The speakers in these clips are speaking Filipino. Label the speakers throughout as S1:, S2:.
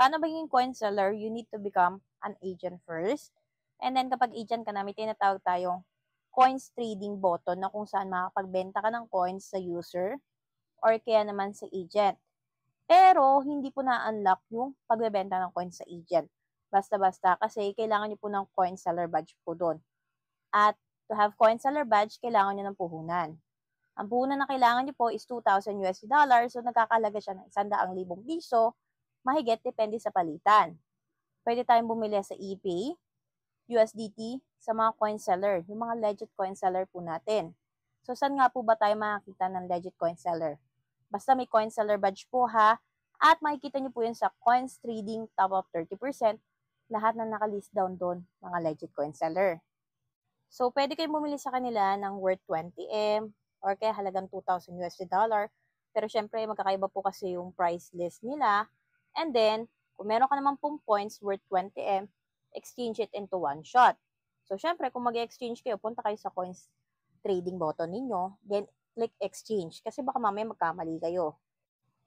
S1: Paano maging coin seller? You need to become an agent first. And then kapag agent ka na, may tinatawag tayong coins trading button na kung saan makapagbenta ka ng coins sa user or kaya naman sa agent. Pero hindi po na-unlock yung pagbebenta ng coins sa agent. Basta-basta kasi kailangan nyo po ng coin seller badge po doon. At to have coin seller badge, kailangan nyo ng puhunan. Ang puhunan na kailangan nyo po is 2,000 USD dollars. So nagkakalaga siya ng 100,000 piso. Mahigit, depende sa palitan. Pwede tayong bumili sa ePay, USDT, sa mga coin seller. Yung mga legit coin seller po natin. So saan nga po ba tayo makakita ng legit coin seller? Basta may coin seller badge po ha. At makikita nyo po yun sa Coins Trading Top Up 30%. Lahat na nakalist down doon, mga legit coin seller. So, pwede kayong bumili sa kanila ng worth 20M or kaya halagang 2,000 USD dollar. Pero syempre, magkakaiba po kasi yung price list nila. And then, kung meron ka naman pong points worth 20M, exchange it into one shot. So, syempre, kung mag-exchange kayo, punta kayo sa coins trading button ninyo. Then, click exchange. Kasi baka mamaya magkamali kayo.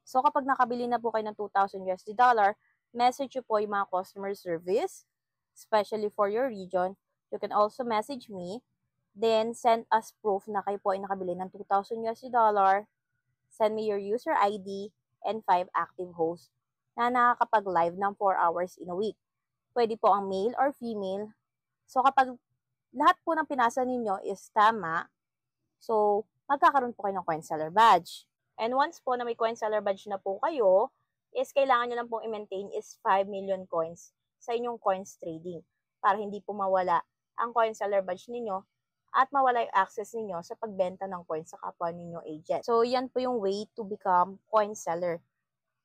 S1: So, kapag nakabili na po kayo ng 2,000 USD dollar, message nyo po yung mga customer service, especially for your region. You can also message me, then send us proof na kayo po ay nakabili ng 2,000 USD dollar, send me your user ID, and 5 active hosts na nakakapag-live ng 4 hours in a week. Pwede po ang male or female. So, kapag lahat po ng pinasa ninyo is tama, so, magkakaroon po kayo ng coin seller badge. And once po na may coin seller badge na po kayo, is kailangan nyo lang pong i-maintain is 5 million coins sa inyong coins trading para hindi po mawala ang coin seller badge ninyo at mawala yung access ninyo sa pagbenta ng coins sa kapwa ninyo agent. So, yan po yung way to become coin seller.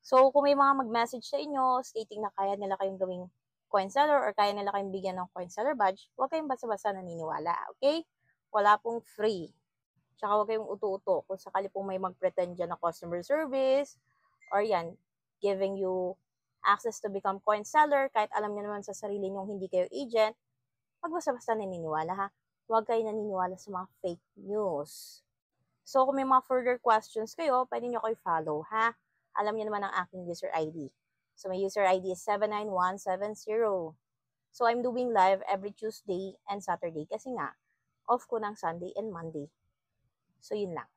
S1: So, kung may mga mag-message sa inyo stating na kaya nila kayong gawing coin seller or kaya nila kayong bigyan ng coin seller badge, huwag kayong basta-basta naniniwala, okay? Wala pong free. Tsaka huwag kayong uto-uto kung sakali pong may mag-pretend dyan na customer service or yan, giving you access to become coin seller kahit alam niyo naman sa sarili niyong hindi kayo agent, wag basta-basta naniniwala ha. Huwag kayo naniniwala sa mga fake news. So, kung may mga further questions kayo, pwede nyo kayo follow ha. Alam niyo naman ang aking user ID. So, my user ID is 79170. So, I'm doing live every Tuesday and Saturday kasi nga, off ko ng Sunday and Monday. So, yun lang.